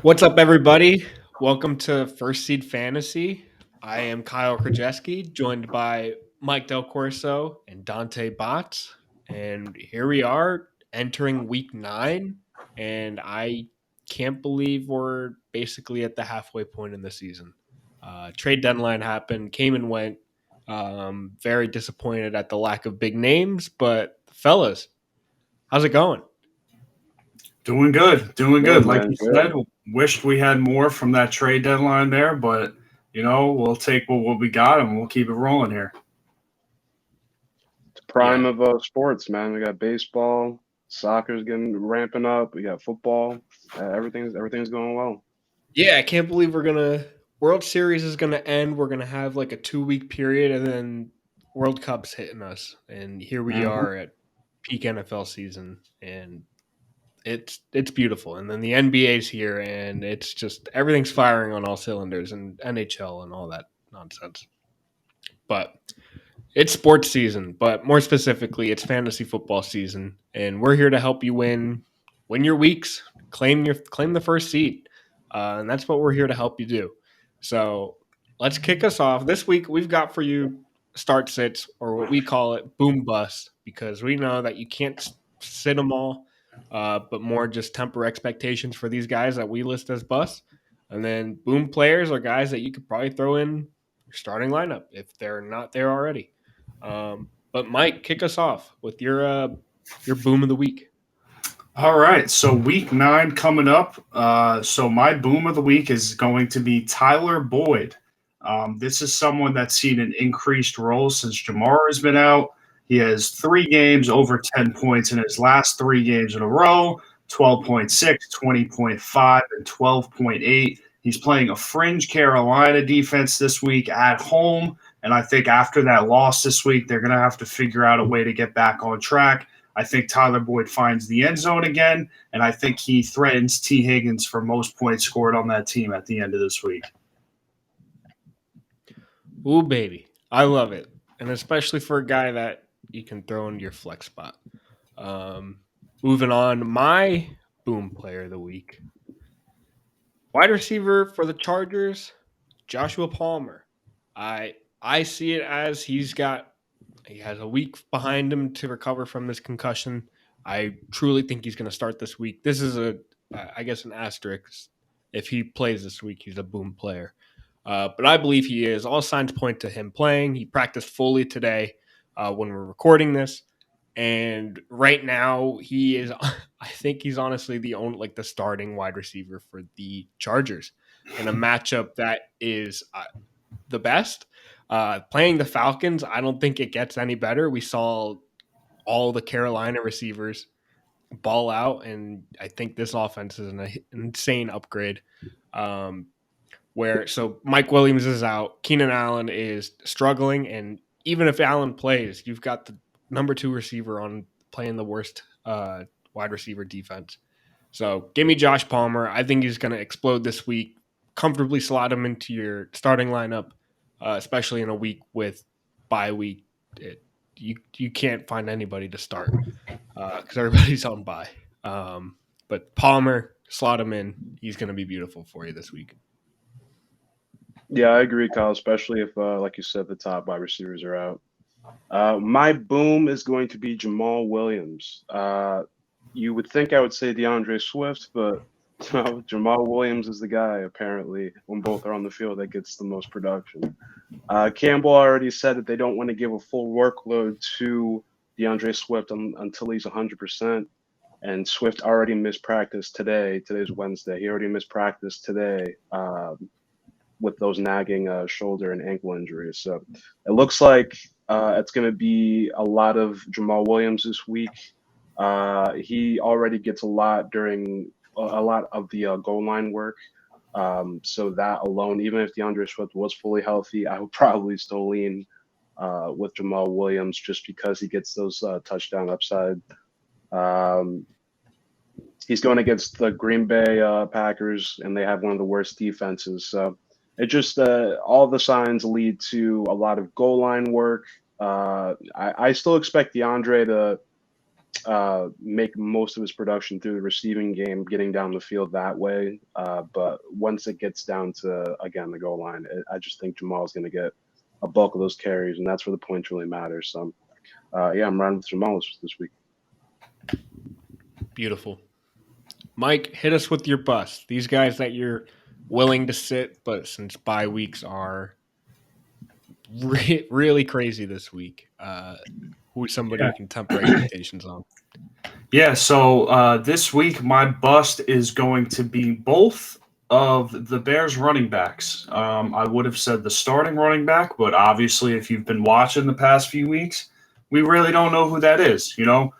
What's up, everybody? Welcome to First Seed Fantasy. I am Kyle Krajewski, joined by Mike Del Corso and Dante Botts. And here we are entering week 9. And I can't believe we're basically at the halfway point in the season. Trade deadline happened, came and went. Very disappointed at the lack of big names. But, fellas, how's it going? Doing good, doing Good, good. Like man. you said, Good. wished we had more from that trade deadline there, but we'll take what we got and we'll keep it rolling here. It's prime Yeah, of sports, man. We got baseball, soccer's getting ramping up. We got football. Everything's going well. Yeah, I can't believe we're gonna World Series is gonna end. We're gonna have like a 2 week period, and then World Cup's hitting us, and here we Mhm. are at peak NFL season, and it's beautiful. And then the NBA's here, and it's just everything's firing on all cylinders, and NHL and all that nonsense. But it's sports season, but more specifically, it's fantasy football season, and we're here to help you win your weeks, claim the first seed, and that's what we're here to help you do. So let's kick us off this week. We've got for you start sits, or what we call it, boom bust, because we know that you can't sit them all, but more just temper expectations for these guys that we list as busts, and then boom players are guys that you could probably throw in your starting lineup if they're not there already. But Mike, kick us off with your boom of the week. All right, so week 9 coming up. So my boom of the week is going to be Tyler Boyd. This is someone that's seen an increased role since Jamar has been out. He has 3 games over 10 points in his last 3 games in a row: 12.6, 20.5, and 12.8. He's playing a fringe Carolina defense this week at home. And I think after that loss this week, they're going to have to figure out a way to get back on track. I think Tyler Boyd finds the end zone again, and I think he threatens T. Higgins for most points scored on that team at the end of this week. Ooh, baby, I love it, and especially for a guy that you can throw into your flex spot. Um, Moving on, my boom player of the week, wide receiver for the Chargers, Joshua Palmer. I see it as he has a week behind him to recover from this concussion. I truly think he's going to start this week. This is I guess, an asterisk. If he plays this week, he's a boom player. But I believe he is. All signs point to him playing. He practiced fully today when we're recording this, and right now he is. I think he's honestly the only the starting wide receiver for the Chargers in a matchup that is the best. Playing the Falcons, I don't think it gets any better. We saw all the Carolina receivers ball out, and I think this offense is an insane upgrade. Um, so Mike Williams is out, Keenan Allen is struggling, and even if Allen plays, you've got the number 2 receiver on playing the worst wide receiver defense. So give me Josh Palmer. I think he's going to explode this week. Comfortably slot him into your starting lineup, especially in a week with bye week. You can't find anybody to start because everybody's on bye. But Palmer, slot him in. He's going to be beautiful for you this week. Yeah, I agree, Kyle. Especially if, like you said, the top wide receivers are out. My boom is going to be Jamal Williams. You would think I would say DeAndre Swift, but no, Jamal Williams is the guy, apparently, when both are on the field, that gets the most production. Campbell already said that they don't want to give a full workload to DeAndre Swift until he's 100%. And Swift already missed practice today. Today's Wednesday. He already missed practice today with those nagging shoulder and ankle injuries. So it looks like it's going to be a lot of Jamal Williams this week. He already gets a lot of the goal line work. So that alone, even if DeAndre Swift was fully healthy, I would probably still lean with Jamal Williams just because he gets those touchdown upside. Um, he's going against the Green Bay Packers, and they have one of the worst defenses. So it just all the signs lead to a lot of goal line work. I still expect DeAndre to make most of his production through the receiving game, getting down the field that way. But once it gets down to, again, the goal line, I just think Jamal's going to get a bulk of those carries, and that's where the points really matter. So, yeah, I'm riding with Jamal this week. Beautiful. Mike, hit us with your bust. These guys that you're willing to sit, but since bye weeks are really crazy this week, who's somebody Yeah. you can temper expectations on? Yeah, so this week my bust is going to be both of the Bears running backs. I would have said the starting running back, but obviously, if you've been watching the past few weeks, we really don't know who that is, you know?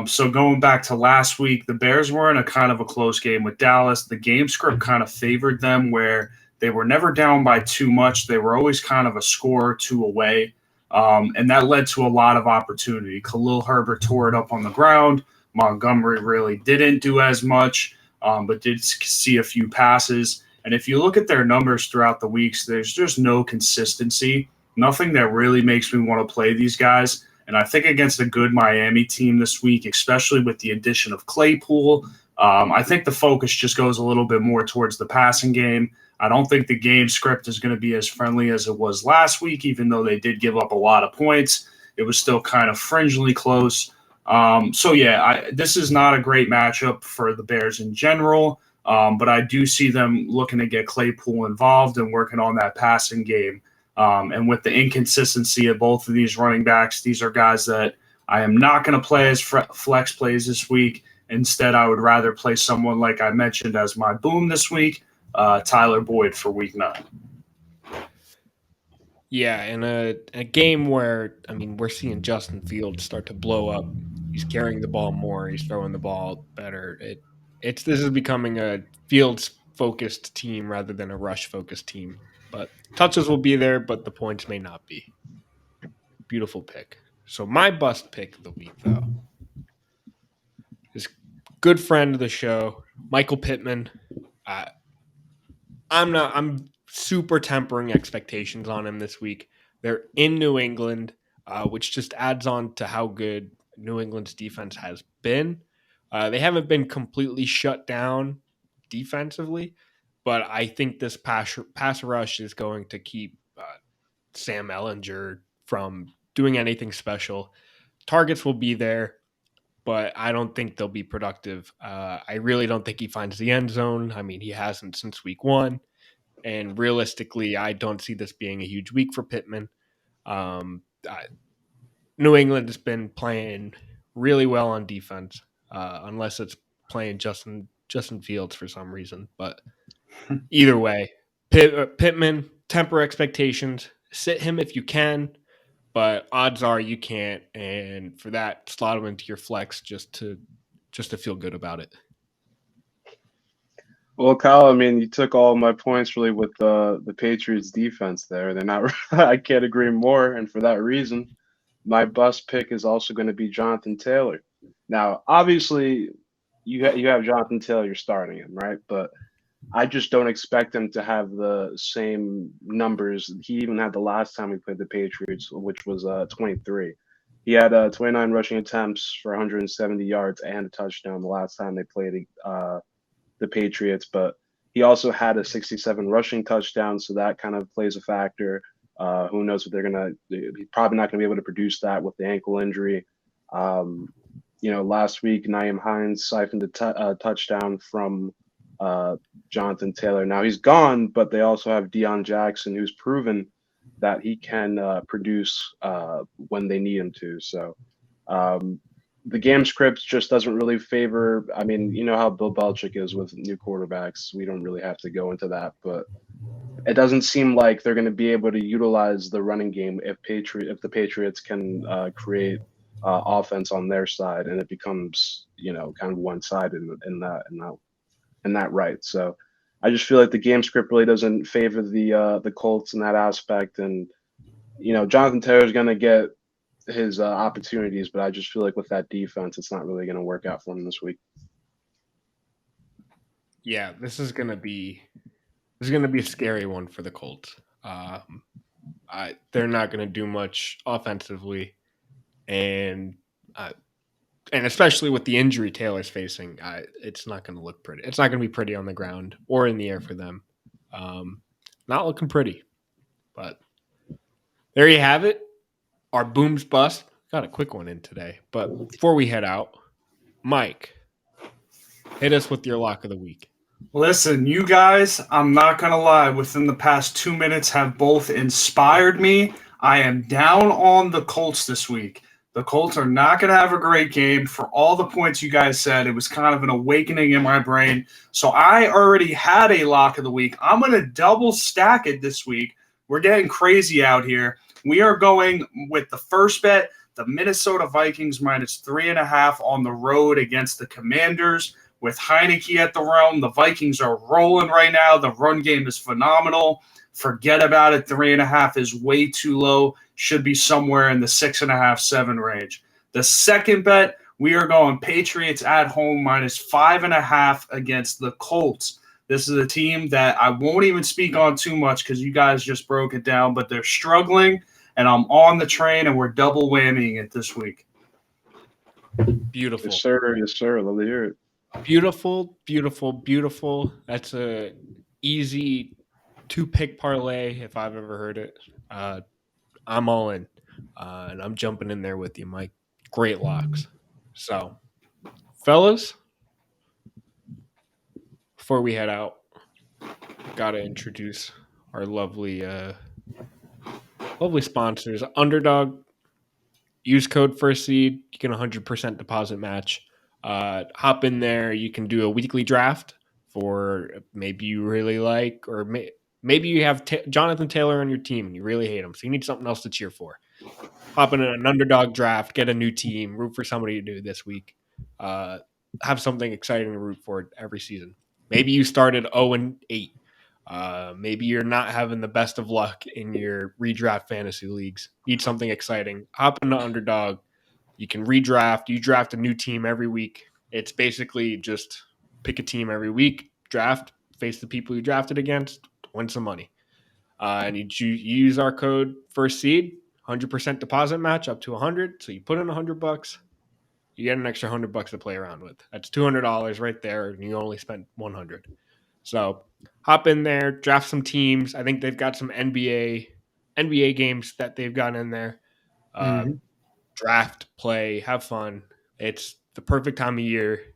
So going back to last week, the Bears were in a kind of a close game with Dallas. The game script kind of favored them where they were never down by too much. They were always kind of a score or two away. And that led to a lot of opportunity. Khalil Herbert tore it up on the ground. Montgomery really didn't do as much, but did see a few passes. And if you look at their numbers throughout the weeks, there's just no consistency, nothing that really makes me want to play these guys. And I think against a good Miami team this week, especially with the addition of Claypool, I think the focus just goes a little bit more towards the passing game. I don't think the game script is going to be as friendly as it was last week, even though they did give up a lot of points. It was still kind of fringely close. So yeah, this is not a great matchup for the Bears in general, but I do see them looking to get Claypool involved and working on that passing game. And with the inconsistency of both of these running backs, these are guys that I am not going to play as flex plays this week. Instead, I would rather play someone like I mentioned as my boom this week, Tyler Boyd for week 9. Yeah, in a game where, I mean, we're seeing Justin Fields start to blow up. He's carrying the ball more. He's throwing the ball better. This is becoming a Fields focused team rather than a rush focused team. But touches will be there, but the points may not be. Beautiful pick. So my bust pick of the week, though, is good friend of the show, Michael Pittman. Uh, I'm super tempering expectations on him this week. They're in New England, which just adds on to how good New England's defense has been. They haven't been completely shut down defensively, but I think this pass rush is going to keep Sam Ellinger from doing anything special. Targets will be there, but I don't think they'll be productive. I really don't think he finds the end zone. I mean, he hasn't since week 1. And realistically, I don't see this being a huge week for Pittman. Um, New England has been playing really well on defense, unless it's playing Justin Fields for some reason. But either way, Pittman, temper expectations, sit him if you can, but odds are you can't. And for that, slot him into your flex just to feel good about it. Well, Kyle, I mean, you took all my points really with the Patriots defense there. They're not, I can't agree more. And for that reason, my bust pick is also going to be Jonathan Taylor. Now, obviously, you have Jonathan Taylor, you're starting him, right? But I just don't expect him to have the same numbers he even had the last time we played the Patriots, which was 23. He had 29 rushing attempts for 170 yards and a touchdown the last time they played the Patriots, but he also had a 67 rushing touchdown, so that kind of plays a factor. Who knows what they're gonna? He's probably not gonna be able to produce that with the ankle injury. Um, last week Naeem Hines siphoned a touchdown from Jonathan Taylor. Now he's gone, but they also have Deion Jackson, who's proven that he can produce when they need him to. So um, the game script just doesn't really favor. I mean, you know how Bill Belichick is with new quarterbacks. We don't really have to go into that, but it doesn't seem like they're going to be able to utilize the running game if the Patriots can create offense on their side, and it becomes kind of one sided in that right. So I just feel like the game script really doesn't favor the Colts in that aspect, and Jonathan Taylor is going to get his opportunities, but I just feel like with that defense, it's not really going to work out for him this week. Yeah, this is gonna be a scary one for the Colts. They're not gonna do much offensively, and and especially with the injury Taylor's facing, it's not going to look pretty. It's not going to be pretty on the ground or in the air for them. Not looking pretty. But there you have it. Our booms bust. Got a quick one in today. But before we head out, Mike, hit us with your lock of the week. Listen, you guys, I'm not going to lie, within the past 2 minutes have both inspired me. I am down on the Colts this week. The Colts are not going to have a great game. For all the points you guys said, it was kind of an awakening in my brain. So I already had a lock of the week. I'm going to double stack it this week. We're getting crazy out here. We are going with the first bet, the Minnesota Vikings -3.5 on the road against the Commanders. With Heineke at the realm, the Vikings are rolling right now. The run game is phenomenal. Forget about it. 3.5 is way too low. Should be somewhere in the 6.5, 7 range. The second bet, we are going Patriots at home -5.5 against the Colts. This is a team that I won't even speak on too much because you guys just broke it down, but they're struggling, and I'm on the train, and we're double whammying it this week. Beautiful. Yes, sir. Yes, sir. Love to hear it. Beautiful, beautiful, beautiful. That's a easy 2-pick parlay if I've ever heard it. I'm all in, and I'm jumping in there with you, Mike. Great locks. So, fellas, before we head out, gotta introduce our lovely sponsors. Underdog. Use code first seed. You get a 100% deposit match. Hop in there. You can do a weekly draft for maybe you really like, or maybe you have Jonathan Taylor on your team and you really hate him, so you need something else to cheer for. Hop in an underdog draft, get a new team, root for somebody to do this week. Have something exciting to root for every season. Maybe you started 0-8. Maybe you're not having the best of luck in your redraft fantasy leagues. Need something exciting. Hop into Underdog. You can redraft. You draft a new team every week. It's basically just pick a team every week, draft, face the people you drafted against, win some money. And you use our code first seed, 100% deposit match up to 100. So you put in $100, you get an extra $100 to play around with. That's $200 right there, and you only spent 100. So hop in there, draft some teams. I think they've got some NBA games that they've got in there. Draft, play, have fun. It's the perfect time of year.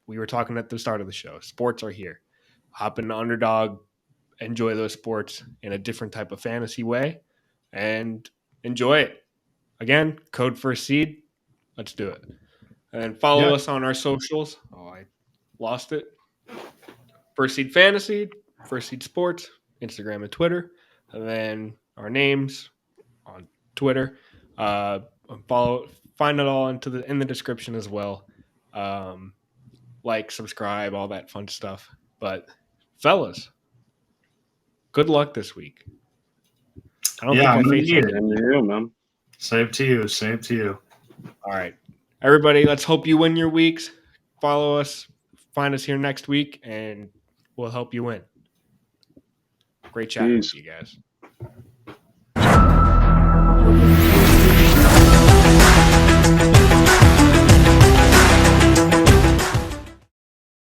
We were talking at the start of the show. Sports are here. Hop into Underdog, enjoy those sports in a different type of fantasy way, and enjoy it. Again, code first seed. Let's do it. And then follow us on our socials. Oh, I lost it. First Seed Fantasy, First Seed Sports, Instagram and Twitter, and then our names on Twitter. Find it all in the description as well. Like, subscribe, all that fun stuff. But fellas, good luck this week. I don't think I faced need it. You, man. Same to you. Same to you. All right, everybody. Let's hope you win your weeks. Follow us. Find us here next week, and we'll help you win. Great chatting with you guys.